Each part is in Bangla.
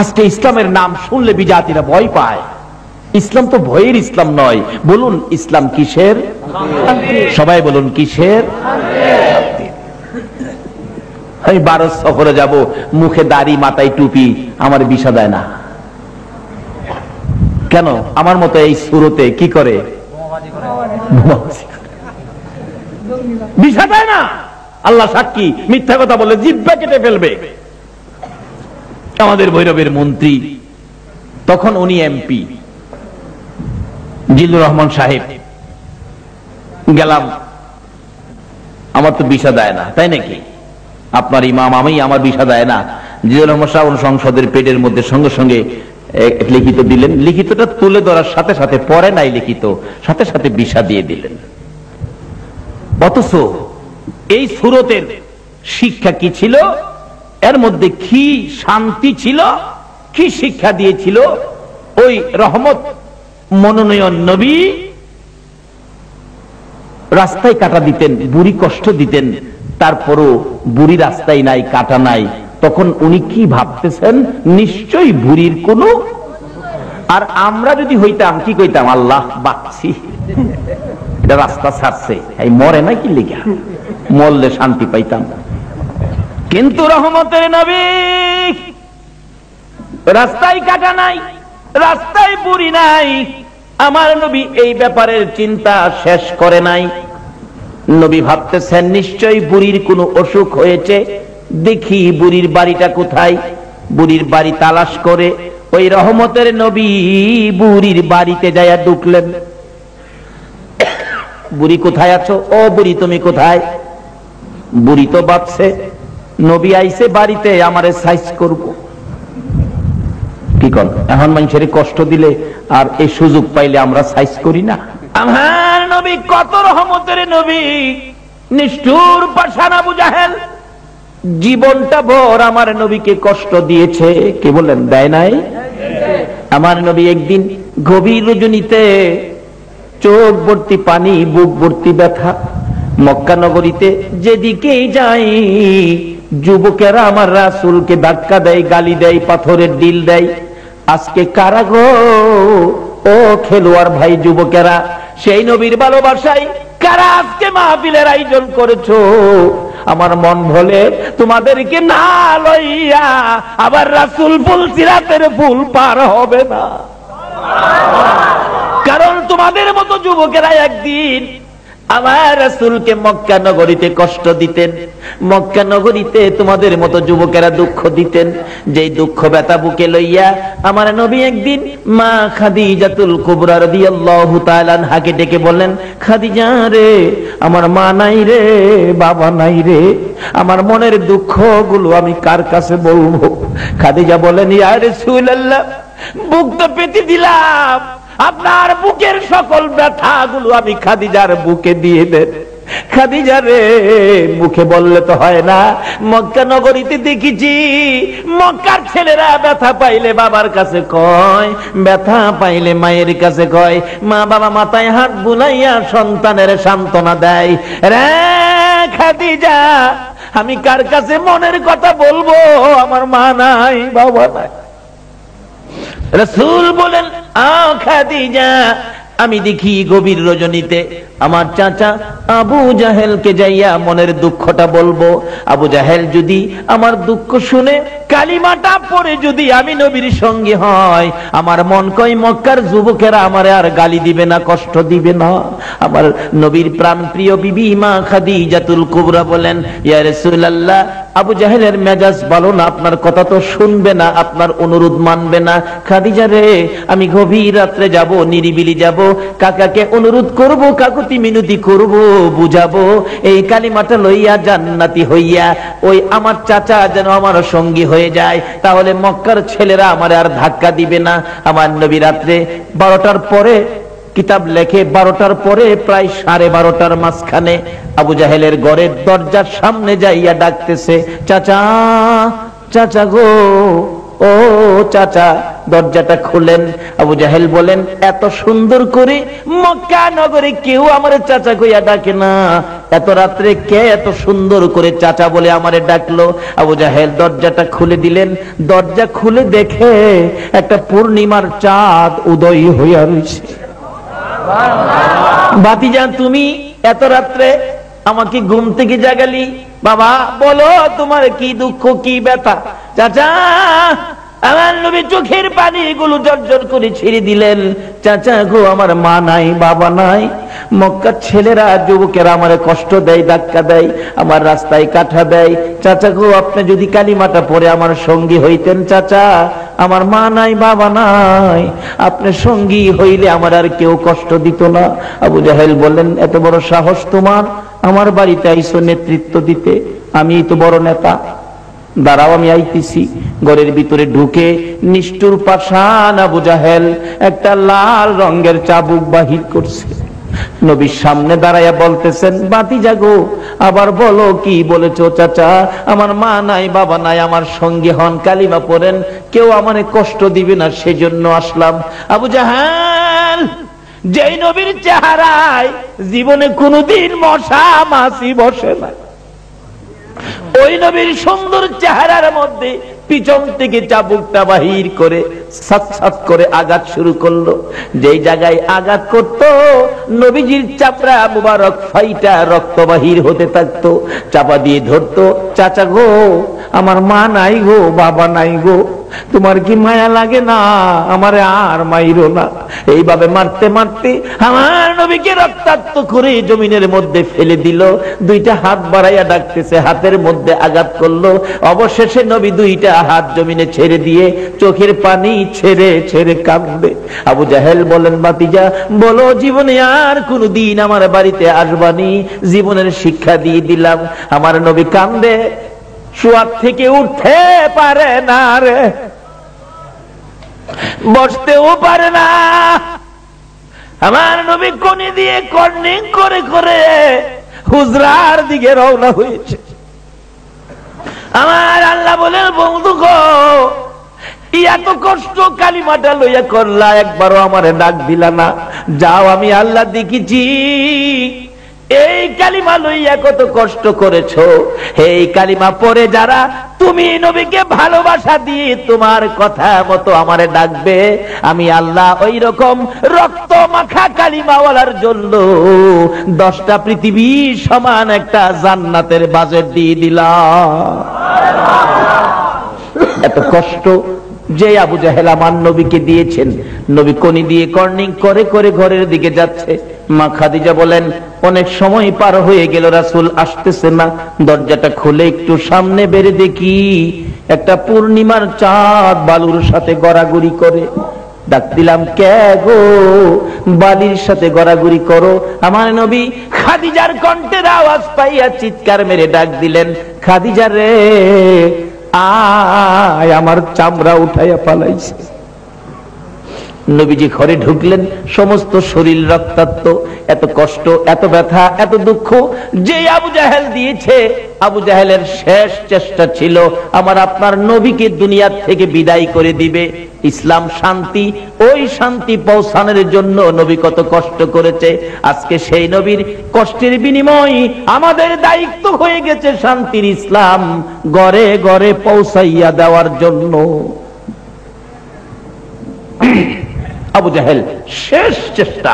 আজকে ইসলামের নাম শুনলে বিজাতিরা ভয় পায়। ইসলাম তো ভয়ের ইসলাম নয়। বলুন ইসলাম কিসের? সবাই বলুন কিসের? আমি ভারত সফরে যাব, মুখে দাড়ি মাথায় টুপি, আমার ভিসা দেয় না। কেন? আমার মতো এই সুরতে কি করে? ভিসা দেয় না। আল্লাহ সাক্ষী, মিথ্যা কথা বলে জিহ্বা কেটে ফেলবে। আমাদের ভৈরবের মন্ত্রী, তখন উনি এমপি, জিল্লুর রহমান সাহেব, গেলাম, আমার তো ভিসা দেয় না। তাই নাকি? আপনার ইমাম, আমি, আমার ভিসা দেয় না। জিল্লুর রহমান সাহেব সংসদের পেটের মধ্যে সঙ্গে সঙ্গে লিখিত দিলেন। লিখিতটা তুলে ধরার সাথে সাথে, পরে নাই লিখিত, সাথে সাথে ভিসা দিয়ে দিলেন। অথচ এই সুরতের শিক্ষা কি ছিল? এর মধ্যে কি শান্তি ছিল, কি শিক্ষা দিয়েছিল? ওই রহমত মনোনয়ন নবী রাস্তায় কাটা দিতেন, বুড়ি কষ্ট দিতেন, তারপরও বুড়ি রাস্তায় নাই, কাটা নাই। তখন উনি কি ভাবতেছেন? নিশ্চয়ই বুড়ির কোনো। আর আমরা যদি হইতাম কি কইতাম? আল্লাহ বাঁচছি, এটা রাস্তা ছাড়ছে, এই মরে না কি লিখা, মরলে শান্তি পাইতাম। কিন্তু রহমতের নবী রাস্তায় কাটা নাই, রাস্তায় বুড়ি নাই। আমার নবী এই ব্যাপারের চিন্তা শেষ করে নাই। নবী ভাবতেছেন নিশ্চয়ই বুড়ির কোনো অসুখ হয়েছে, দেখি বুড়ির বাড়িটা কোথায়। বুড়ির বাড়ি তালাশ করে ওই রহমতের নবী বুড়ির বাড়িতে যাইয়া ঢুকলেন। বুড়ি কোথায় আছো? ও বুড়ি তুমি কোথায়? বুড়ি তো ভাবছে নবী আইছে বাড়িতে, আমারে সাইজ করব। কি কর? এখন মানুষের কষ্ট দিলে আর এই সুযোগ পাইলে আমরা সাইজ করি না। আমার নবী কত রহমতের নবী, নিষ্ঠুর পাষাণ আবু জাহেল জীবনটা ভর আমার নবীকে কষ্ট দিয়েছে। কে বলেন দেয় নাই? আমার নবী একদিন গভীর রজনীতে, চোখ ভর্তি পানি, বুক ভর্তি ব্যথা, মক্কা নগরীতে যেদিকেই যাই যুবকেরা আমার রাসূলকে ধাক্কা দেয়, গালি দেয়, পাথরের ডিল দেয়। আজকে কারা গো? ও খেলোয়াড় ভাই যুবকেরা, সেই নবীর ভালোবাসায় কারা আজকে মাহফিলের আয়োজন করেছো? আমার মন বলে তোমাদেরকে না লইয়া আবার রাসূল ফুল সিরাতের ফুল পার হবে না। কারণ তোমাদের মতো যুবকেরা একদিন আমার রাসূলকে মক্কা নগরীতে কষ্ট দিতেন, মক্কা নগরীতে তোমাদের মতো যুবকেরা দুঃখ দিতেন। যেই দুঃখ ব্যথা বুকে লইয়া আমার নবী একদিন মা খাদিজাতুল কুবরা রাদিয়াল্লাহু তাআলা আনহাকে ডেকে বললেন, খাদিজা রে, আমার মা নাই রে, বাবা নাই রে, আমার মনের দুঃখগুলো আমি কার কাছে বলবো? খাদিজা বলেন, ইয়া রাসূলুল্লাহ, বুক তো পেতে দিলাম, আপনার বুকের সকল ব্যথাগুলো আমি খাদিজার বুকে দিয়ে দেন। খাদিজা রে, মুখে বললে তো হয় না। মক্কা নগরীতে দেখেছি মক্কার ছেলেরা ব্যথা পাইলে বাবার কাছে কয়, ব্যথা পাইলে মায়ের কাছে কয়। মা বাবা মাথায় হাত বুলাইয়া সন্তানের সান্ত্বনা দেয়। রে খাদিজা, আমি কার কাছে মনের কথা বলবো? আমার মা নাই, বাবা নাই। রাসূল বলেন, খাদিজা, আমি দেখি গভীর রজনীতে আমার চাচা আবু জাহেলকে যাইয়া মনের দুঃখটা বলবো। আবু জাহেল যদি আমার দুঃখ শুনে কালিমাটা পড়ে যদি আমি নবীর সঙ্গে হয়, আমার মন কয় মক্কার যুবকেরা আমারে আর গালি দিবে না, কষ্ট দিবে না। আমার নবীর প্রাণ প্রিয় বিবি মা খাদিজাতুল কুবরা বলেন, ইয়া রাসূলুল্লাহ, আবু জাহেলের মেজাজ ভালো না, আপনার কথা তো শুনবে না, আপনার অনুরোধ মানবে না। খাদিজা রে, আমি গভীর রাত্রে যাব, নিরিবিলি যাব, কাকাকে অনুরোধ করব, কাকুতি মিনতি করব, বুঝাবো, এই কালিমাটা লইয়া জান্নাতি হইয়া ওই আমার চাচা যেন আমার সঙ্গী হয়ে যায়, তাহলে মক্কার ছেলেরা আমার আর ধাক্কা দিবে না। আমার নবী রাত্রে 12টার পরে, কিতাব লেখে 12টার পরে প্রায় 12:30টার মাঝখানে আবু জাহেলের ঘরের দরজার সামনে যাইয়া ডাকতেছে, চাচা, চাচা গো, ও ও চাচা দরজাটা খুলেন। আবু জাহেল বলেন, এত সুন্দর করে মক্কা নগরে কেউ আমার চাচা কইয়া ডাকে না, এত রাত্রে কে এত সুন্দর করে চাচা বলে আমারে ডাকলো? আবু জাহেল দরজাটা খুলে দিলেন। দরজা খুলে দেখে একটা পূর্ণিমার চাঁদ উদয় হইয়া রয়েছে। ভাতিজা তুমি এত রাত্রে আমাকে ঘুম থেকে জাগালি, বাবা বলো তোমার কি দুঃখ কি ব্যথা? চাচা, আমার নবী চোখের পানি গুলো জর্জর করে ছেড়ে দিলেন। চাচা গো, আমার মা নাই বাবা নাই, মক্কার ছেলেরা যুবকেরা আমারে কষ্ট দেয়, ধাক্কা দেয়, আমার রাস্তায় কাটা দেয়। চাচা গো, আপনি যদি কালিমাটা পড়ে আমার সঙ্গী হইতেন, চাচা আমার মা নাই বাবা নাই, আপনি সঙ্গী হইলে আমার আর কেউ কষ্ট দিত না। আবু জাহেল বললেন, এত বড় সাহস তোমার, আমার বাড়িতে আইসো নেতৃত্ব দিতে, আমি তো বড় নেতা, দাঁড়াও আমি আইতেছি। ঘরের ভিতরে ঢুকে নিষ্ঠুর পাষাণ আবু জাহেল একটা লাল রঙের চাবুক বাহির করছে। নবীর সামনে দাঁড়াইয়া বলতেছেন, ভাতিজা গো, আবার বলো কি বলেছো? চাচা আমার মা নাই বাবা নাই, আমার সঙ্গে হন, কালিমা পড়েন, কেউ আমারে কষ্ট দিবে না, সেজন্য আসলাম। আবু জাহেল যেই নবীর চেহারায় জীবনে কোনোদিন মশা মাছি বসে না, ওই নবীর সুন্দর চেহারার মধ্যে পিছন থেকে চাবুকটা বাহির করে সাত সাত করে আঘাত শুরু করলো। যেই জায়গায় আঘাত করতো নবীজির চাপড়া মুবারক ফাইটা রক্ত বাহির হতে থাকতো। চাপা দিয়ে ধরতো, চাচা গো আমার মা নাই গো বাবা নাই গো, তোমার কি মায়া লাগে না? আমারে আর মাইরো না। এইভাবে মারতে মারতে আমার নবীকে রক্তাক্ত করে জমিনের মধ্যে ফেলে দিল। দুইটা হাত বাড়াইয়া ডাকতেছে, হাতের মধ্যে আঘাত করলো। অবশেষে নবী দুইটা হাত জমিনে ছেড়ে দিয়ে চোখের পানি ছেড়ে ছেড়ে কাঁদবে। আবু জাহেল বলেন, ভাতিজা বলো জীবনে আর কোনদিন আমার বাড়িতে আসবানি? জীবনের শিক্ষা দিয়ে দিলাম। আমার নবী কান্দে, শোয়ার থেকে উঠতে পারে না রে, বসতেও পারে না। আমার নবী কোনি দিয়ে কর্নিং করে করে হুজরার দিকে রওনা হয়েছে। আমার আল্লাহ বলেন, বন্ধু গো, এত কষ্ট কালিমাটা লইয়া করলা, একবারও আমারে ডাক দিলা না। যাও, আমি আল্লাহ দেখেছি এই কালিমা লইয়া কত কষ্ট করেছো। এই কালিমা পড়ে যারা তুমি নবীকে ভালোবাসা দিয়ে তোমার কথা মতো আমারে ডাকবে, আমি আল্লাহ ওই রকম রক্ত মাখা কালিমাওয়ালার জন্য 10টা পৃথিবী সমান একটা জান্নাতের বাজেট দিয়ে দিলাম। এত কষ্ট যে আবু জাহেল আমার নবীকে দিয়েছেন। নবী কোনি দিয়ে কর্নিং করে করে ঘরের দিকে যাচ্ছে। মা খাদিজা বলেন, অনেক সময় পার হয়ে গেল, রাসূল আসতেছে না। দরজাটা খুলে একটু সামনে বেরে দেখি একটা পূর্ণিমার চাঁদ বালুর সাথে গড়াগড়ি করে। ডাক দিলাম, কে গো, বালির সাথে গড়াগড়ি করো? আমার নবী খাদিজার কণ্ঠের আওয়াজ পাইয়া চিৎকার মেরে ডাক দিলেন, খাদিজা রে আয়, আমার চামড়া উঠাইয়া পালাইছে। নবীজি ঘরে ঢুকলেন, সমস্ত শরীর রক্তাক্ত। এত কষ্ট, এত ব্যথা, এত দুঃখ যে আবু জাহেল দিয়েছে। আবু জাহেলের শেষ চেষ্টা ছিল আমার আপনার নবীকে দুনিয়া থেকে বিদায় করে দিবে। ইসলাম শান্তি, ওই শান্তি পৌঁছানোর জন্য নবী কত কষ্ট করেছে। আজকে সেই নবীর কষ্টের বিনিময় আমাদের দায়িত্ব হয়ে গেছে শান্তির ইসলাম ঘরে ঘরে পৌঁছাইয়া দেওয়ার জন্য। আবু জাহেল শেষ চেষ্টা,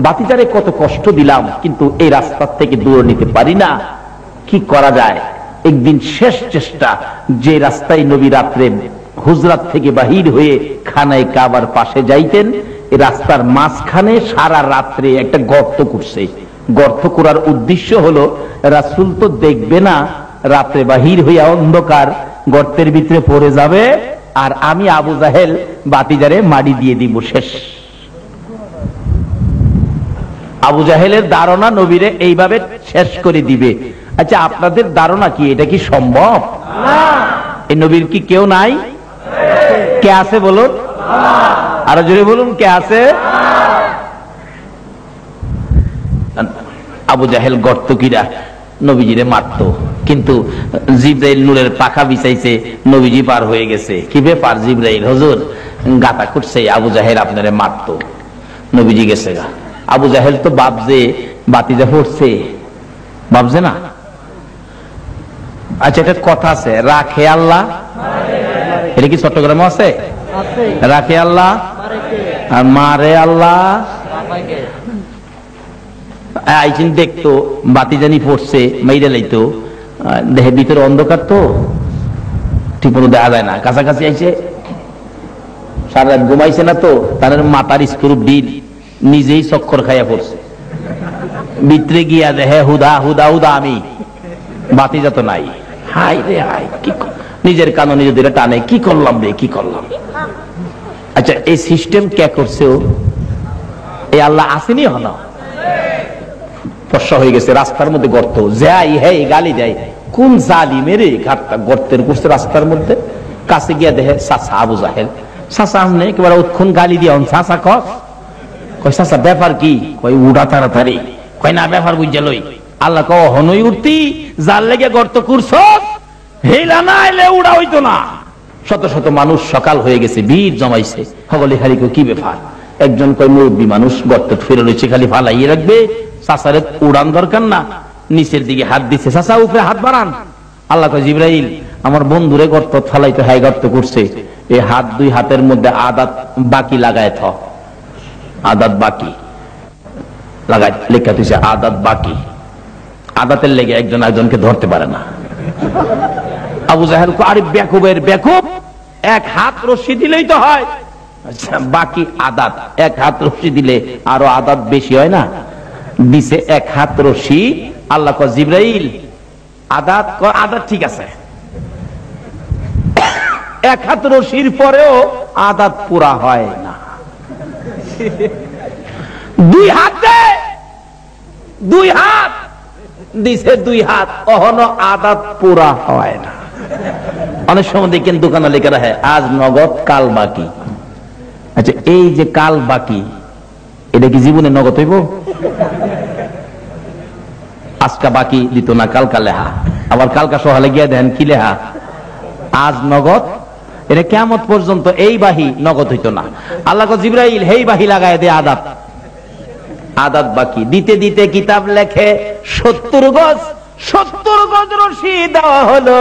বাতিজারে কত কষ্ট দিলাম, কিন্তু এই রাস্তা থেকে দূরে নিতে পারি না, কি করা যায়? একদিন শেষ চেষ্টা, যে রাস্তায় নবী রাত্রে হুজরাত থেকে বাহির হয়ে খানায় কাবার পাশে যাইতেন, এই রাস্তার মাঝখানে সারা রাত্রে একটা গর্ত করছে। গর্ত করার উদ্দেশ্য হলো রাসূল তো দেখবে না, রাত্রে বাহির হইয়া অন্ধকার গর্তের ভিতরে পড়ে যাবে, আর আমি আবু জাহেল বাতিজারে মাটি দিয়ে দিব, শেষ। আবু জাহেলের ধারণা নবীরে এইভাবে শেষ করে দিবে। আচ্ছা, আপনাদের ধারণা কি এটা কি সম্ভব? এই নবীর কি কেউ নাই? কে আছে বলুন? আরো জোরে বলুন, কে আছে? আবু জাহেল গর্ত কিরা নবীজিরে মারতো, কিন্তু জিব্রাইল নূরের পাখা বিছাইছে, নবীজি পার হয়ে গেছে। কি ব্যাপার জিব্রাইল হুজুর, গাতা করছে আবু জাহেল আপনারে মারতো, নবীজি গেছে গা। আবু জাহেল তো বাপজে বাতিজা পড়ছে, বাপজে না। আচ্ছা, এটা কথা আছে, রাখে আল্লাহ, এটা কি চট্টগ্রামে আছে? রাখে আল্লাহ আর মারে আল্লাহ। আইছেন দেখতো বাতি জানি পড়ছে, মেয়েরা লাইতো, দেহের ভিতরে অন্ধকার তো ঠিক মতো দেখা যায় না, কাছাকাছি আইছে, সারা রাত ঘুমাইছে না তো, তার মাথার স্ক্রু ডিল নিজেই চক্কর খাইয়া পড়ছে, ভিতরে গিয়া দেহে হুদা হুদা হুদা আমি, বাতি যত নাই। হাই রে হাই, কি নিজের কানো নিজে ধরে টানে, কি করলাম রে, কি করলাম। আচ্ছা, এই সিস্টেম কে করছে? এই আল্লাহ আসেনি, হল ফর্সা হয়ে গেছে, রাস্তার মধ্যে গর্ত, যাই হে গালি দেয়, কোন জালিমের ঘাটটা গর্তের করছে রাস্তার মধ্যে। কাছে গিয়া দেখে চাচা আবু জাহেল, চাচা আমনে একেবারে উৎক্ষণ গালি দিয়া, চাচা কয় চাচা ব্যাপার কি? কয় উড়া তাড়াতাড়ি। কয় না, ব্যাপার বুঝে লই। আল্লাহ কয় হনই উঠতি, যার লেগে গর্ত করছ, হেলা না এলে উড়া হইতো না। শত শত মানুষ সকাল হয়ে গেছে, ভিড় জমাইছে, সকলে খালি কি ব্যাপার। একজন কয় মুরব্বী মানুষ গর্ত ফিরে রয়েছে, খালি ফালাইয়ে রাখবে, চাচারে উড়ান দরকার না। নিচের দিকে হাত দিচ্ছে, চাচা উপরে হাত বাড়ান। আল্লাহ কয় জিবরাইল, আমার বন্ধুরে গর্ত ফালাইতে হাই গর্ত করছে, এই হাত দুই হাতের মধ্যে আদাত বাকি লাগায় থ, আদাত বাকি লাগায় লেখা দিছে, আদাত বাকি। আদাতের লেগে একজন একজনকে ধরতে পারে না। আবু জাহেল কো, আরে বেকুবের বেকুব, এক হাত রশ্মি দিলেই তো হয়। আচ্ছা, বাকি আদাত, এক হাত রশ্মি দিলে আরো আদাত বেশি হয় না। দিছে এক হাত রশ্মি। আল্লাহ কয় জিবরাইল, আদাত আদাত ঠিক আছে, এক হাত রশির পরেও আদাত পুরা হয় না। দুই হাতে, দুই হাত দিছে, দুই হাত, অহনো আদাত পুরা হয় না। অনেক সময় দেখেন দোকানে লেখা রাখে আজ নগদ কাল বাকি। আচ্ছা, এই যে কাল বাকি, এটা কি জীবনে নগদ হইব? আজকা বাকি দিত না, কালকা লেহা, আবার কালকা সহালে গিয়ে দেন কি লেহা, আজ নগদ। এটা কিয়ামত পর্যন্ত এই বাহি নগদ হইতো না। আল্লাহ কয় জিবরাইল, হেই বাহি লাগায় দে আদাত, আদাত বাকি। দিতে দিতে কিতাব লেখে 70 গজ, 70 গজ রশি দেওয়া হলো,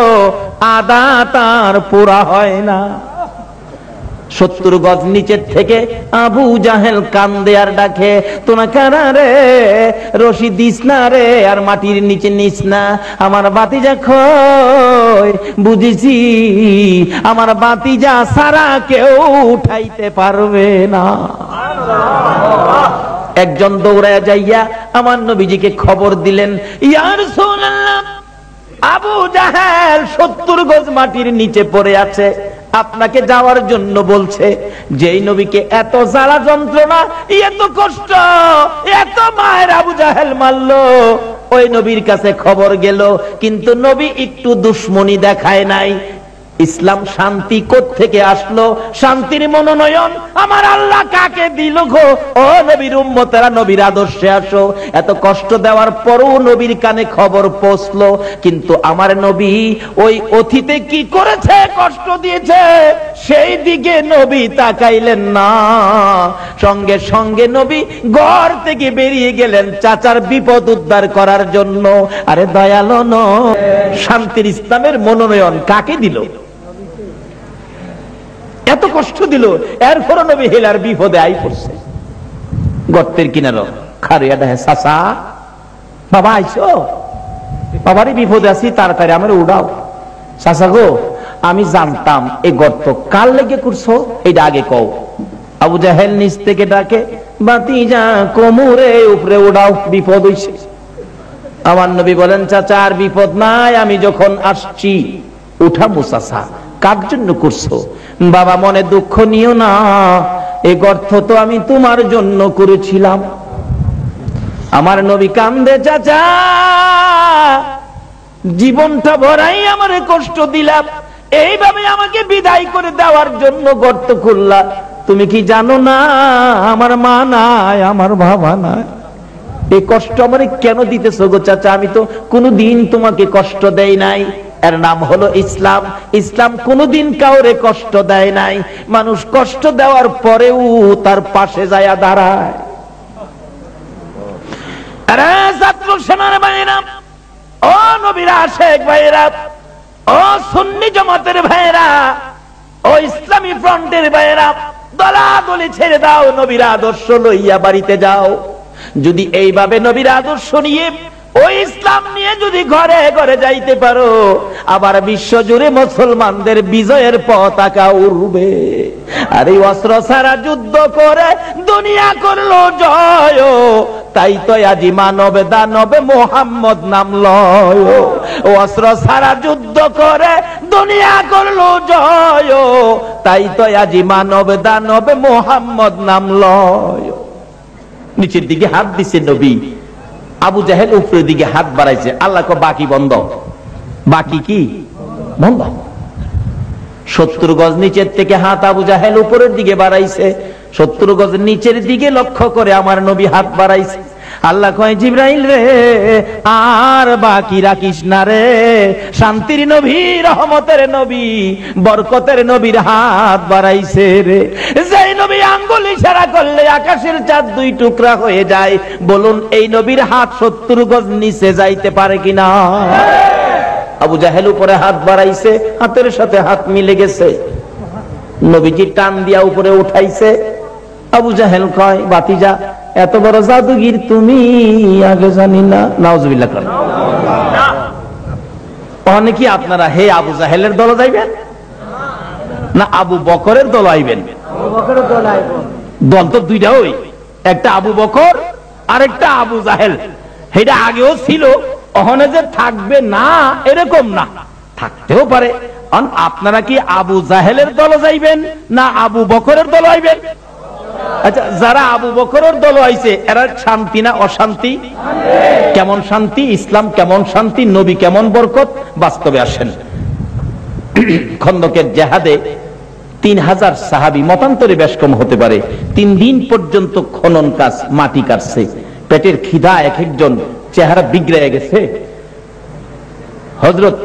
আদাত আর পুরা হয় না। 70 গজ নিচের থেকে আবু জাহেল কান্দে আর ডাকে, তোনা কারা রে, রশি দিস না রে, আর মাটির নিচে নিস না, আমার বাতিজা কই, বুঝেছি আমার বাতিজা সারা কেউ উঠাইতে পারবে না। একজন দৌড়ায় যাইয়া আমার নবীজিকে খবর দিলেন, ইয়া রাসূলুল্লাহ, আবু জাহেল 70 গজ মাটির নিচে পড়ে আছে, আপনাকে যাওয়ার জন্য বলছে। যেই নবীকে এত জ্বালা যন্ত্রণা, এত কষ্ট, এত মায়ের আবু জাহেল মারলো, ওই নবীর কাছে খবর গেল, কিন্তু নবী একটু দুশ্মনী দেখায় নাই। ইসলাম শান্তি কোত্থেকে আসলো? শান্তির মনোনয়ন আমার আল্লাহ কাকে দিল গো? ও নবীর উম্মতেরা, নবীর আদর্শে আসো। এত কষ্ট দেওয়ার পরও নবীর কানে খবর পৌঁছলো, কিন্তু আমার নবী ওই অতীতে কি করেছে, কষ্ট দিয়েছে, সেই দিকে নবী তাকাইলেন না। সঙ্গে সঙ্গে নবী ঘর থেকে বেরিয়ে গেলেন চাচার বিপদ উদ্ধার করার জন্য। আরে দয়ালো নয়, শান্তির ইসলামের মনোনয়ন কাকে দিল? এত কষ্ট দিল, এরপর নবী হেলার বিপদে আই পড়ছে। গর্তের কিনারো খারিয়া দেয়, চাচা বাবা আইছো, বাবারই বিপদে আছি, তাড়াতাড়ি আমার উড়াও। চাচা গো, আমি জানতাম এই গর্ত কার লেগে করছো, এটা আগে কও। আবু জাহেল নিচ থেকে ডাকে, বাতিজা কোমরে উপরে উড়াও, বিপদ হইছে। আমার নবী বলেন, চাচা আর বিপদ নাই, আমি যখন আসছি উঠাবো। চাচা, কার জন্য করছো? বাবা মনে দুঃখ নিও না, এই গর্ত তো আমি তোমার জন্য করেছিলাম। আমার নবী কান্দে, চাচা জীবনটা ভরাই আমারে কষ্ট দিলাম, এইভাবে আমাকে বিদায় করে দেওয়ার জন্য গর্ত খুললা। তুমি কি জানো না আমার মা নাই, আমার বাবা নাই, এই কষ্ট আমারে কেন দিতেছো গো চাচা? আমি তো কোনোদিন তোমাকে কষ্ট দেই নাই। এর নাম হলো ইসলাম। ইসলাম কোনোদিন কাউরে কষ্ট দেয় নাই। মানুষ কষ্ট দেওয়ার পরেও তার পাশে যায় দাঁড়ায়। আরে ছাত্র সেনার ভাইরা, ও নবীর আশেক ভাইরা, ও সুন্নি জামাতের ভাইরা, ও ইসলামী ফ্রন্টের ভাইরা, দলাদলি ছেড়ে দাও, নবীর আদর্শ লইয়া বাড়িতে যাও। যদি এইভাবে নবীর আদর্শ নিয়ে, ওই ইসলাম নিয়ে যদি ঘরে ঘরে যাইতে পারো, আবার বিশ্ব জুড়ে মুসলমানদের বিজয়ের পতাকা উড়বে। আর এই অস্ত্র ছাড়া যুদ্ধ করে দুনিয়া করলো জয়, তাই তো আজি মানবে দানবে মোহাম্মদ নাম লয়। অস্ত্র ছাড়া যুদ্ধ করে দুনিয়া করলো জয়, তাই তো আজি মানবে দানবে মোহাম্মদ নাম লয়। নিচের দিকে হাত দিছে নবী, আবু জাহেল উপরের দিকে হাত বাড়াইছে। আল্লাহ কো বাকি বন্ধ। বাকি কি বন্ধ? 70 গজ নিচের থেকে হাত আবু জাহেল উপরের দিকে বাড়াইছে। 70 গজ নিচের দিকে লক্ষ্য করে আমার নবী হাত বাড়াইছে। আল্লাহ কয়, জিবরাইল রে, আর বাকি রাখিস না রে। শান্তির নবী, রহমতের নবী, বরকতের নবীর হাত বাড়াইছে রে। যেই নবী আঙ্গুল ইশারা করলে আকাশের চাঁদ 2 টুকরা হয়ে যায়। বলুন এই নবীর হাত 70 গজ নিচে যাইতে পারে কিনা? আবু জাহেল উপরে হাত বাড়াইছে, হাতের সাথে হাত মিলে গেছে। নবীজি টান দিয়া উপরে উঠাইছে। আবু জাহেল কয়, বাতিজা, এত বড় জাদুগির তুমি, আগে জানি না। নাউজুবিল্লাহ। অনেকে আপনারা হে আবু জাহেলের দল যাইবেন না আবু বকরের দল আইবেন? দল তো দুইটা, ওই একটা আবু বকর আর একটা আবু জাহেল। এটা আগেও ছিল, ওখানে যে থাকবে না এরকম না, থাকতেও পারে। আপনারা কি আবু জাহেলের দল যাইবেন না আবু বকরের দল আইবেন? আচ্ছা, যারা আবু বকরের দল আইছে এরা শান্তি না অশান্তি? কেমন শান্তি? ইসলাম কেমন শান্তি? নবী কেমন বরকত? বাস্তবে আসেন। খন্দকের জেহাদে 3000 সাহাবী, মতান্তরে বেশ কম হতে পারে, 3 দিন পর্যন্ত খনন কাজ, মাটি কাটছে। পেটের খিদা এক একজন চেহারা বিগড়ে গেছে। হযরত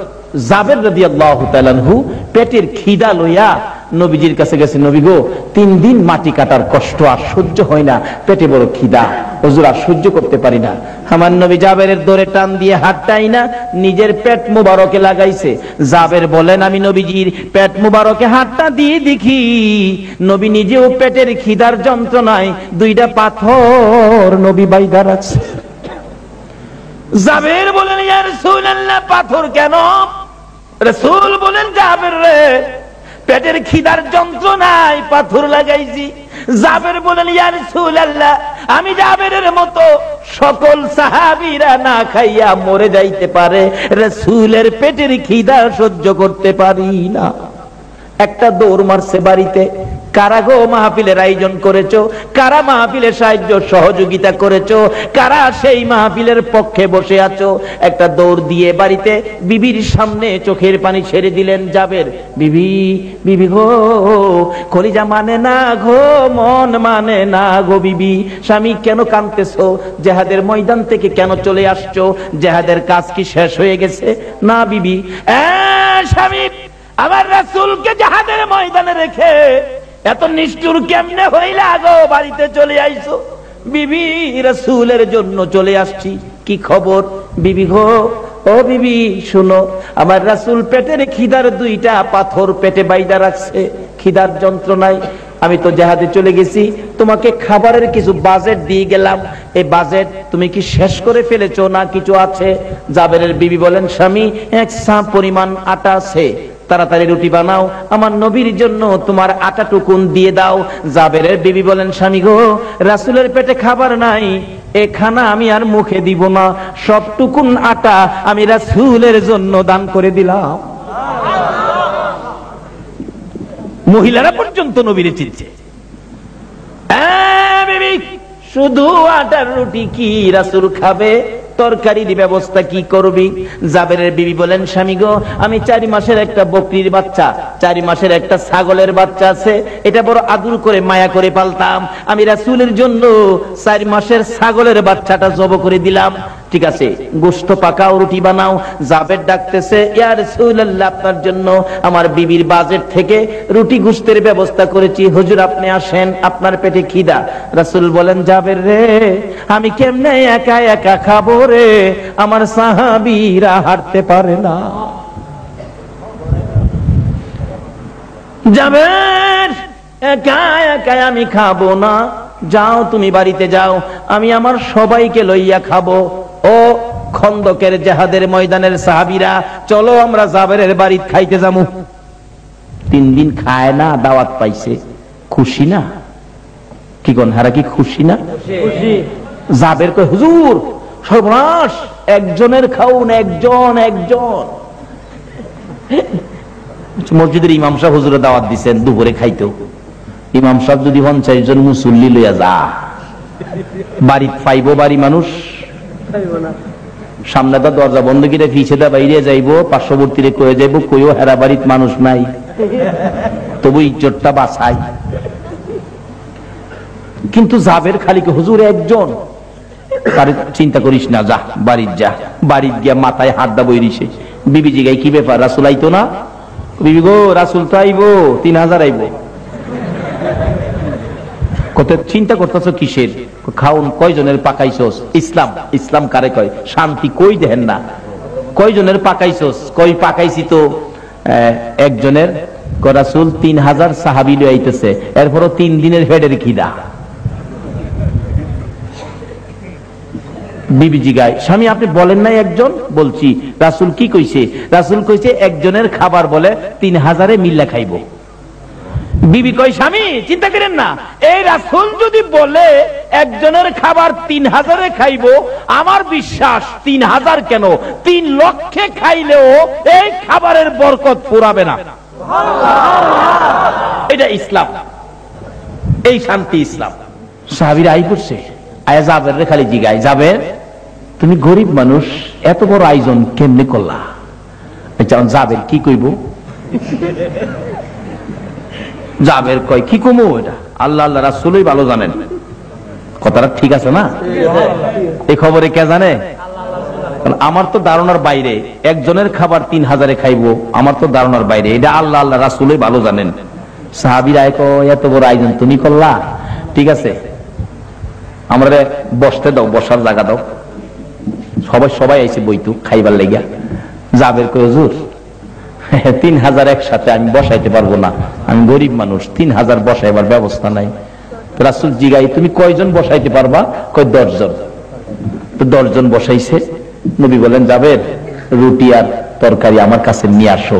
জাবের রাদিয়াল্লাহু তাআলা আনহু পেটের খিদা লইয়া নবীজির কাছে গেছে। নবী গো, 3 দিন মাটি কাটার কষ্ট আর সহ্য হয় না, পেটে বড় খিদা, হুজুর আর সহ্য করতে পারি না। আমার নবী জাবেরের দরে টান দিয়ে হাতটাই না নিজের পেট মুবারকে লাগাইছে। জাবের বলেন, আমি নবীজির পেট মুবারকে হাতটা দিয়ে দেখি নবী নিজেও পেটের খিদার যন্ত্রণায় 2টা পাথর নবী বাইধা রাখছে। জাবের বলেন, ইয়া রাসূলুল্লাহ, পাথর কেন? রাসূল বলেন, জাবের রে, পেটের খিদার যন্ত্রণায় পাথর লাগাইছি। জাবের বলেন, ইয়া রাসূলুল্লাহ, আমি জাবেরের মতো সকল সাহাবীরা না খাইয়া মরে যাইতে পারে, রাসূলের পেটের খিদা সহ্য করতে পারি না। একটা দৌড় মারছে বাড়িতে। কারা গো মাহফিলের আয়োজন করেছো? কারা মাহফিলের সাহায্য সহযোগিতা করেছো? কারা সেই মাহফিলের পক্ষে বসে আছো? একটা দৌড় দিয়ে বাড়িতে বিবির সামনে চোখের পানি ছেড়ে দিলেন জাবের। বিবি, বিবি গো, কলিজা মানে না গো, মন মানে না গো বিবি। স্বামী কেন কাঁদতেছো? জেহাদের ময়দান থেকে কেন চলে আসছো? জেহাদের কাজ কি শেষ হয়ে গেছে? না বিবি। স্বামী, আমার রাসূলকে জিহাদের ময়দানে রেখে এত নিষ্ঠুর কেমনে হইলা গো? বাড়িতে চলে আইছো? বিবি, রাসূলের জন্য চলে আসছি। কি খবর? বিবি গো, ও বিবি শুনো, আমার রাসূল পেটের খিদার 2টা পাথর পেটে বাইধা রাখছে, খিদার যন্ত্রণায়। আমি তো জিহাদে চলে গেছি, তোমাকে খাবারের কিছু বাজেট দিয়ে গেলাম, এই বাজেট তুমি কি শেষ করে ফেলেছো না কিছু আছে? জাবেরের বিবি বলেন, স্বামী, 1 সা পরিমাণ আটা আছে, তাড়াতাড়ি রুটি বানাও, আমার নবীর জন্য তোমার আটা টুকুন দিয়ে দাও। জাবেরের বিবি বলেন, স্বামী গো, রাসূলের পেটে খাবার নাই, এ খানা আমি আর মুখে দিব না, সব টুকুন আটা আমি রাসূলের জন্য দান করে দিলাম। মহিলারা পর্যন্ত নবীরে চিনছে। বিবি, শুধু আটার রুটি কি রাসূল খাবে? তরকারির ব্যবস্থা কি করবি? জাবেরের বিবি বলেন, স্বামী গো, আমি 4 মাসের একটা বকরির বাচ্চা, 4 মাসের একটা ছাগলের বাচ্চা আছে, এটা বড় আদর করে মায়া করে পালতাম, আমি রাসূলের জন্য 4 মাসের ছাগলের বাচ্চাটা জবাই করে দিলাম। ঠিক আছে, গোশত পাকাও, রুটি বানাও। জাবের ডাকতেছে, ইয়া রাসূলুল্লাহ, আপনার জন্য আমার বিবির বাজেট থেকে রুটি গোশতের ব্যবস্থা করেছি, হুজুর আপনি আসেন, আপনার পেটে খিদা। রাসূল বলেন, জাবের রে, আমি কেমনে একা একা খাবো রে, আমার সাহাবীরা হাঁটতে পারে না। জাবের, একা একা আমি খাবো না, যাও তুমি বাড়িতে যাও, আমি আমার সবাইকে লইয়া খাবো। ও খন্দকের জিহাদের ময়দানের সাহাবীরা, চলো আমরা জাবেরের বাড়িতে খাইতে যামু। 3 দিন খায় না, দাওয়াত পাইছে, খুশি না? কি কোন হারা, কি খুশি না? খুশি। জাবের কয়, হুজুর সর্বনাশ, একজনের খাউন, একজন। মসজিদের ইমাম সাহেব হুজুরে দাওয়াত দিচ্ছেন দুপুরে খাইতো। ইমাম সাহেব যদি 50 জন মুসল্লি লইয়া যা, বাড়ি পাইব? বাড়ি মানুষ সামনে তো দরজা বন্ধ করে পিছে দা বাইরে যাইব, পার্শ্ববর্তীরে কয়ে যাইব, কইও হেরা বাড়িত মানুষ নাই, তবু ইজ্জতটা বাঁচাই। কিন্তু জাবের খালিকে, হুজুর একজন। তার চিন্তা করিস না, যা বাড়ির যা। বাড়ির গিয়া মাথায় হাত দা বইরিছে। বিবি জিগাই, কি ব্যাপার, রাসূল আইতো না? বিবি গো, রাসূল তো আইবো, 3000 আইবো। কত চিন্তা করতেছ কিসের? খাউন কয়জনের পাকাইছস? ইসলাম কারে কয়? শান্তি কই দেখেন না? কয়জনের পাকাইছস? কই পাকাইছি তো একজনের। রাসূল 3000 সাহাবী লই আইতেছে, এরপরও 3 দিনের হেডের খিদা। বিবি জিগায়, স্বামী আপনি বলেন নাই একজন? বলছি। রাসূল কি কইছে? রাসূল কইছে একজনের খাবার বলে 3000-এ মিল্লা খাইবো। বিবি কই, স্বামী চিন্তা করেন না, এই রাসূল যদি বলে একজনের খাবার 3000-এ খাইবো, আমার বিশ্বাস 3000 কেন, 3 লক্ষে খাইলেও এই খাবারের বরকত ফুরাবে না। এটা ইসলাম, এই শান্তি ইসলাম। সাহাবীরা আই পড়ছে, আয়া জাবের রে খালি জিগায়, জাবের তুমি গরিব মানুষ, এত বড় আয়োজন কেমনে করলা? জাবের কি কইব? জাবের কয়, কি কমু, এটা আল্লাহ রাসূলই ভালো জানেন। কথাটা ঠিক আছে না? এই খবরে কে জানে? আমার তো ধারণার বাইরে, একজনের খাবার 3000-এ খাইবো, আমার তো ধারণার বাইরে, এটা আল্লাহ রাসূলই ভালো জানেন। সাহাবীরা কয়, এত বড় আয়োজন তুমি করলা, ঠিক আছে আমরা বসতে দাও, বসার জায়গা দাও। সবাই আইছে বইতু খাইবার লাগিয়া। জাবের কয়, হুজুর 3000 একসাথে আমি বসাইতে পারবো না, আমি গরিব মানুষ, 3000 বসাইবার ব্যবস্থা নাই। রাসূল জিগাই, তুমি কয়জন বসাইতে পারবা? কয় 10 জন। তো 10 জন বসাইছে। নবী বলেন, জাবের রুটি আর তরকারি আমার কাছে নিয়ে আসো।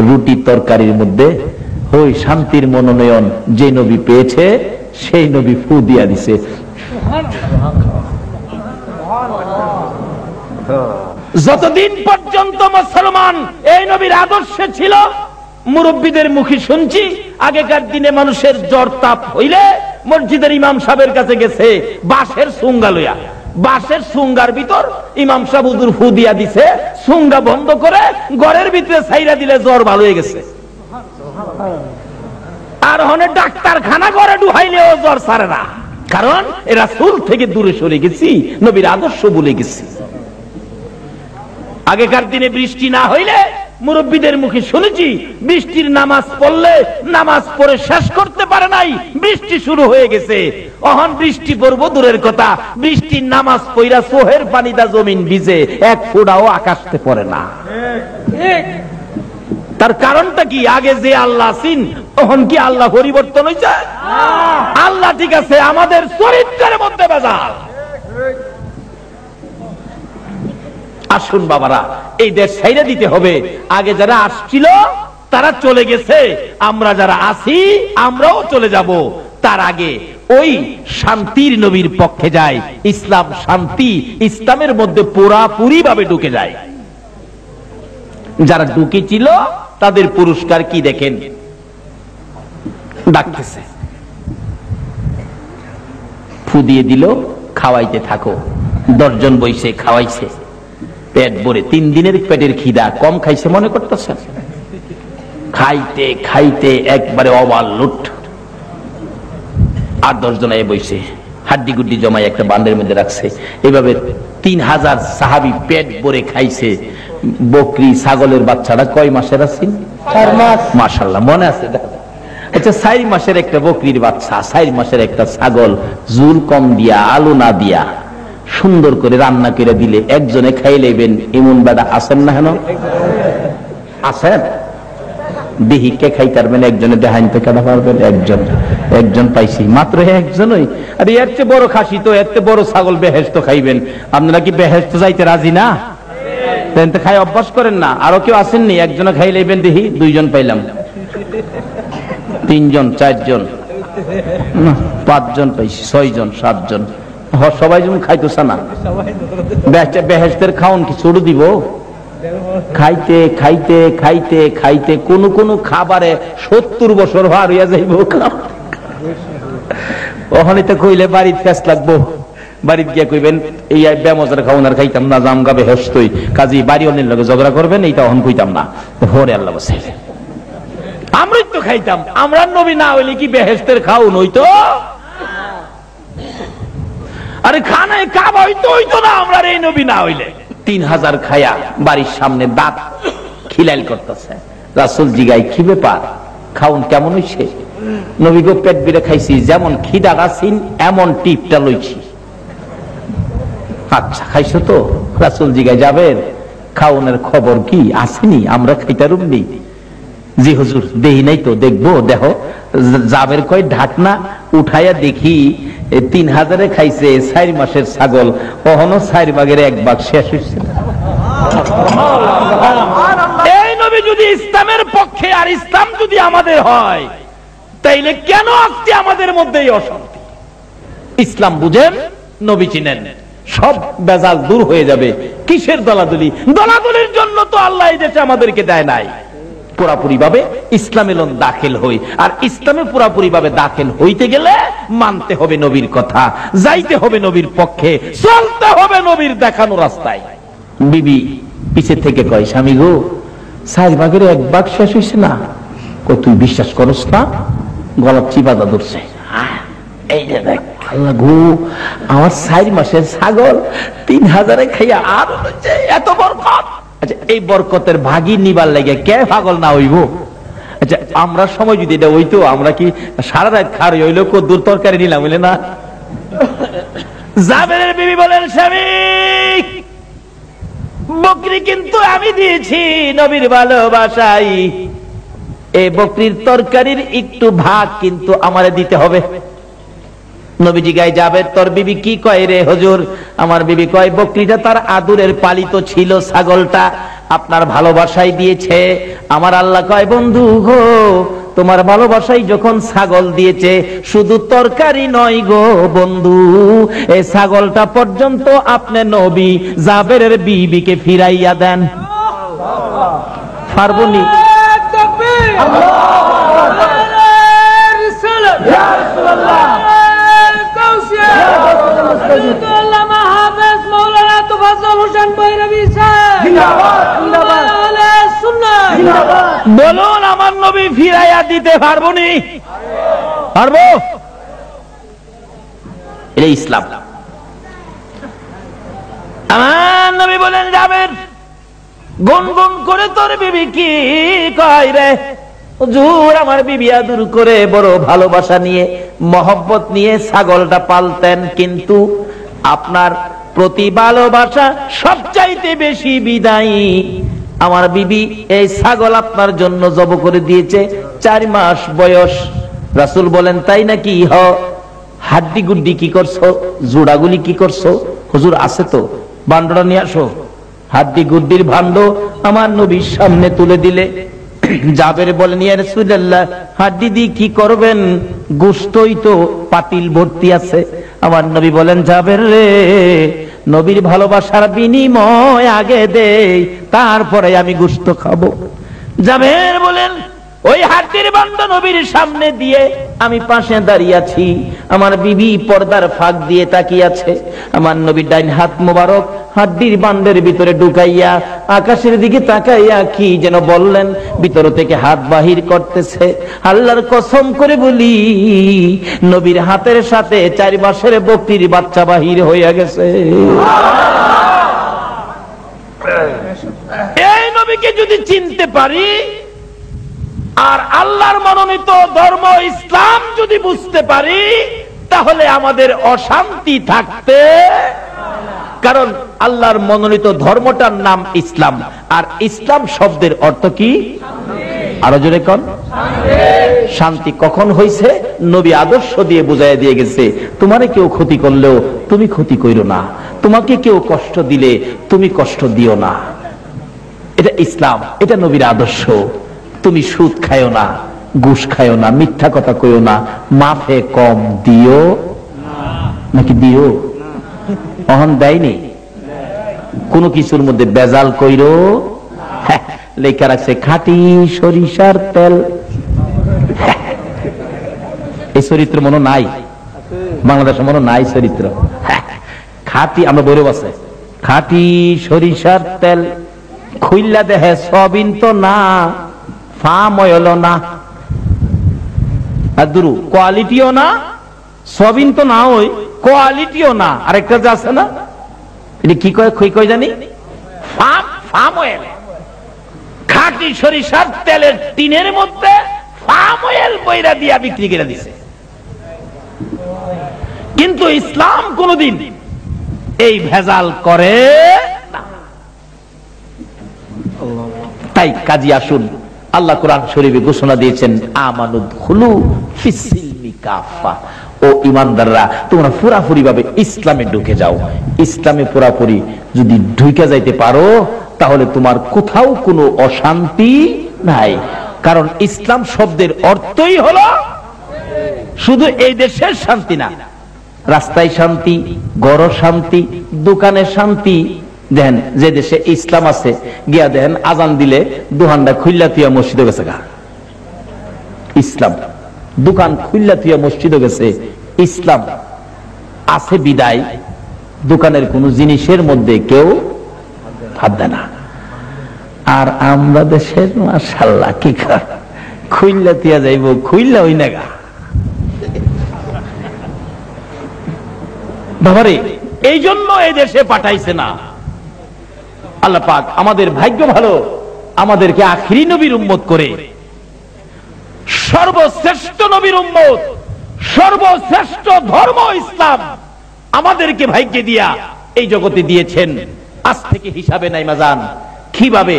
রুটি তরকারির মধ্যে ওই শান্তির মনোনয়ন যে নবী পেয়েছে, সেই নবী ফু দিয়া দিছে। যতদিন পর্যন্ত মুসলমান এই নবীর আদর্শে ছিল, মুরব্বীদের মুখে শুনছি, আগেকার দিনে মানুষের জ্বর তাপ হইলে মসজিদের ইমাম সাহেবের কাছে গেছে বাঁশের সুঙ্গা লইয়া, বাঁশের সুঙ্গার ভিতর ইমাম সাহেব হুজুর ফু দিয়া দিছে, সুঙ্গা বন্ধ করে ঘরের ভিতরে ছাইরা দিলে জ্বর ভালো হয়ে গেছে। আর হনে ডাক্তারখানা ঘরে ঢুকাইলেও জ্বর ছাড়ে না, কারণ এরা রাসূল থেকে দূরে সরে গেছি, নবীর আদর্শ ভুলে গেছি। আগেকার দিনে বৃষ্টি না হইলে মুরব্বীদের মুখে শুনেছি, বৃষ্টির নামাজ পড়লে নামাজ পড়ে শেষ করতে পারে নাই, বৃষ্টি শুরু হয়ে গেছে। অহন বৃষ্টি পড়বো দূরের কথা, বৃষ্টির নামাজ পইরা সোহের পানিটা জমিন ভিজে, এক ফোঁটাও আকাশতে পড়ে না। তার কারণটা কি? আগে যে আল্লাহ আছেন, তখন কি আল্লাহ পরিবর্তন হয়েছে? আল্লাহ ঠিক আছে, আমাদের চরিত্রের মধ্যে ভেজাল। আসুন বাবারা, এই দেশ ছাইড়া দিতে হবে। আগে যারা আসছিল তারা চলে গেছে, আমরা যারা আছি আমরাও চলে যাব। তার আগে ওই শান্তির নবীর পক্ষে যায়, ইসলাম শান্তি, ইসলামের মধ্যে পুরাপুরি ভাবে ঢুকে যায়। যারা ঢুকেছিল তাদের পুরস্কার কি দেখেন, ডাকতেছে, ফু দিয়ে দিল, খাওয়াইতে থাকো, 10 জন বইসে খাওয়াইছে, পেট ভরে, 3 দিনের পেটের খিদা, কম খাইছে মনে করতেছেন? খাইতে খাইতে একবারে ওভারলোড। আর 10 জন বইসে হাড্ডি গুড্ডি জমাই একটা বান্ডের মধ্যে রাখছে। এইভাবে 3000 সাহাবী পেট ভরে খাইছে। বকরি ছাগলের বাচ্চাটা কয় মাসের আছেন? 4 মাস। মাশাআল্লাহ, মনে আছে? আচ্ছা, 4 মাসের একটা বকরির বাচ্চা, 4 মাসের একটা ছাগল, জুল কম দিয়া, আলু না দিয়া সুন্দর করে রান্না করে দিলে একজনে খাইলেবেন, এমন বেটা আছেন না? হেন আছেন? দেহি কে খাইতে পারবেন? একজনে দেহাইন তো কেনা পারবেন? একজন পাইছি, মাত্র একজনই। আর এর চেয়ে বড় খাসি তো, এর চেয়ে বড় ছাগল বেহেশত খাইবেন। আপনারা কি বেহেশত যাইতে রাজি না? খাই অভ্যাস করেন না? আরো কেউ আসেননি? একজনে খাইলেবেন দেহি। 2 জন পাইলাম, 3 জন, 4 জন, 5 জন পাইছি, 6 জন, 7 জন। সবাই যেমন খাইতেছে না। বেহেশতের খাওন কি ছোট দিব? খাইতে খাইতে খাইতে খাইতে কোন কোন খাবারে 70 বছর ভার হইয়া যাইব। ওখানে তো কইলে বাড়ির ফেস লাগবো, বাড়িতে গিয়া কইবেন এই বেমজার খাওন আর খাইতাম না, জামগা বেহেশতই, কাজী বাড়ি অন্যের লগে ঝগড়া করবেন, এইটা অহন কইতাম না। হরে আল্লাহ বসে আমরাই তো খাইতাম। আমরা নবী না হইলে কি বেহেশতের খাওন হইতো? আরে খানায় কাবা হইতো না আমরা এই নবী না হইলে। 3000 খায়া বাড়ির সামনে দাঁত খিলাইল করতেছে। রাসূল জিগাই, কি ব্যাপার, খাউন কেমন হইছে? নবী গো, পেট বিরে খাইছি, যেমন খিদা গাছিন এমন টিপটা লইছি। আচ্ছা, খাইছো তো? রাসূল জিগাই, যাবের খাউনের খবর কি আসেনি? আমরা খাইতারুম নি? জি হুজুর, দেহি নাই তো, দেখবো। দেখো। জাবের কয়, ঢাকনা উঠাইয়া দেখি 3000 খাইছে 4 মাসের ছাগল, কখনো 4 ভাগের 1 ভাগ শেষ হয়েছে। এই নবী যদি ইসলামের পক্ষে আর ইসলাম যদি আমাদের হয়, তাইলে কেন আজকে আমাদের মধ্যেই অশান্তি? ইসলাম বুঝেন, নবী চিনেন, সব বেজাল দূর হয়ে যাবে। কিসের দলাদলি? দলাদলির জন্য তো আল্লাহ এই দেশে আমাদেরকে দেয় নাই। পুরাপুরি ভাবে ইসলামে দাখিল হই, আর ইসলামে পুরাপুরি ভাবে দাখিল হইতে গেলে মানতে হবে নবীর কথা, যাইতে হবে নবীর পক্ষে, চলতে হবে নবীর দেখানো রাস্তায়। বিবি পিছে থেকে কয়, স্বামী গো, 4 ভাগের 1 ভাগ শেষ হইছে না? কই, তুই বিশ্বাস করস না? গলা চিবাদা ধরছে। এই যে দেখ, আল্লাহ গো, আমার 4 মাসের ছাগল 3000 খাইয়া আর এত বরকত। আচ্ছা, এই বরকতের ভাগই নিবার লাগে কে পাগল না হইব? আচ্ছা, আমরা সময় যদি এটা হইতো, আমরা কি সারা রাত খার হইল কদ্দুর তরকারি নিলাম, হইলে না? জাবেরের বিবি বলেন, স্বামী, বকরি কিন্তু আমি দিয়েছি নবীর ভালোবাসাই, এই বকরির তরকারির একটু ভাগ কিন্তু আমারে দিতে হবে। নবীজি গায়ে যাবে, তোর বিবি কি কয় রে হুজুর? আমার বিবি কয়, বকরিটা তার আদুরের পালিত ছিল, ছাগলটা আপনার ভালোবাসাই দিয়েছে। আমার আল্লাহ কয়, বন্ধু গো, তোমার ভালোবাসাই যখন ছাগল দিয়েছে, শুধু তরকারি নয় গো বন্ধু, এই ছাগলটা পর্যন্ত আপনি নবী জাবেরের বিবিকে ফিরাইয়া দেন। পারবনি? বলুন, আমার নবী ফিরাইয়া দিতে পারবনি? পারবো? এটা ইসলাম। আমার নবী বলেন, যাবেন গুনগুন করে তোর বিবি কি কয় রে? হুজুর, আমার বিবি আদর করে বড় ভালোবাসা নিয়ে মহব্বত নিয়ে ছাগলটা পালতেন, কিন্তু আপনার প্রতি ভালোবাসা সবচাইতে বেশি বিদায়ী আমার বিবি এই ছাগল আপনার জন্য জব করে দিয়েছে, 4 মাস বয়স। রাসূল বলেন, তাই নাকি? হ। হাড্ডি গুড্ডি কি করছো? জোড়াগুলি কি করছো? হুজুর, আছে তো, ভান্ডটা নিয়ে আসো। হাড্ডি গুড্ডির ভান্ড আমার নবীর সামনে তুলে দিলে জাবের বলেন, ইয়া রাসূলুল্লাহ, হাড্ডি দিয়ে কি করবেন? গোশতই তো পাতিল ভর্তি আছে। আমার নবী বলেন, জাবের রে, নবীর ভালোবাসার বিনিময় আগে দেই, তারপরে আমি গোশত খাবো। জাবের বলেন, ওই হাড্ডির ভান্ড নবীর সামনে দিয়ে আমি পাশে দাঁড়িয়ে আছি, আমার বিবি পর্দার ফাঁক দিয়ে তাকিয়ে আছে, আমার নবী ডাইন হাত মোবারক হাড্ডির বান্ডের ভিতরে ঢুকাইয়া আকাশের দিকে তাকাইয়া কি যেন বললেন, ভিতর থেকে হাত বাহির করতেছে। আল্লাহর কসম করে বলি, নবীর হাতের সাথে 4 মাসের বকরির বাচ্চা বাহির হইয়া গেছে। এই নবীকে যদি চিনতে পারি আর আল্লাহর মনোনীত ধর্ম ইসলাম যদি বুঝতে পারি, তাহলে আমাদের অশান্তি থাকতে, কারণ আল্লাহর মনোনীত ধর্মটার নাম ইসলাম, আর ইসলাম শব্দের অর্থ কি? আরো জোরে কোন? শান্তি। কখন হইছে? নবী আদর্শ দিয়ে বুঝাইয়া দিয়ে গেছে, তোমারে কেউ ক্ষতি করলেও তুমি ক্ষতি কইরো না, তোমাকে কেউ কষ্ট দিলে তুমি কষ্ট দিও না। এটা ইসলাম, এটা নবীর আদর্শ। তুমি সুদ খায়ও না, ঘুষ খায়ও না, মিথ্যা কথা কইও না, মাফে কম দিও নাকি দিও? অহন দেয়নি, কোন কিছুর মধ্যে বেজাল কইরো। লেখা রাখছে খাঁটি সরিষার তেল। এই চরিত্র মনে নাই বাংলাদেশে, মনে নাই চরিত্র। খাঁটি, আমরা বইরে বসে খাঁটি সরিষার তেল খুইল্লা দেহে সবিন তো না, ফার্ম অয়েল না, আর দুরু কোয়ালিটিও না, সবিন তো না, ওই কোয়ালিটিও না। আরেকটা যে আছে না, এটা কি কয়, কই জানি, ফার্ম অয়েল। খাঁটি সরিষার তেলের টিনের মধ্যে ফার্ম অয়েল বইরা দিয়া বিক্রি করে দিছে। কিন্তু ইসলাম কোনদিন এই ভেজাল করে না। তাই কাজী আসুন, আল্লাহ কোরআন শরীফে ঘোষণা দিয়েছেন, আমানুদখুলু ফিস-সিলমি কাফা, ও ঈমানদাররা তোমরা পুরাপুরি ভাবে ইসলামে ঢুকে যাও। ইসলামে পুরাপুরি যদি ঢুকে যাইতে পারো, তাহলে তোমার কোথাও কোনো অশান্তি নাই। কারণ ইসলাম শব্দের অর্থই হলো শুধু এই দেশের শান্তি না, রাস্তায় শান্তি, ঘর শান্তি, দোকানে শান্তি। দেখেন যে দেশে ইসলাম আছে, গিয়া দেখেন আজান দিলে দোকানটা খুললা তুইয়া মসজিদে গেছে গা, ইসলাম। দোকান খুললা তুইয়া মসজিদে গেছে, ইসলাম আছে বিদায় দোকানের কোন জিনিসের মধ্যে কেউ হাত দেয় না। আর আমরা দেশের মাশাআল্লাহ কি কর, খুললা তুইয়া যাইব, খুললা হই না গা বাবারে। এই জন্য এই দেশে পাঠাইছে না আল্লাহ পাক। আমাদের ভাগ্য ভালো, আমাদেরকে আখিরি নবীর উম্মত করে, সর্বশ্রেষ্ঠ নবীর উম্মত, সর্বশ্রেষ্ঠ ধর্ম ইসলাম আমাদেরকে ভাগ্যে দিয়া এই জগতে দিয়েছেন। আজ থেকে হিসাবে নাই মাজান, কিভাবে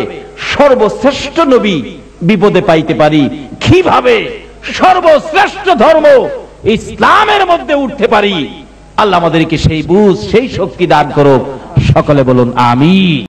সর্বশ্রেষ্ঠ নবী বিপদে পাইতে পারি, কিভাবে সর্বশ্রেষ্ঠ ধর্ম ইসলামের মধ্যে উঠতে পারি। আল্লাহ আমাদেরকে সেই বুঝ, সেই শক্তি দান করুক। সকলে বলুন আমিন।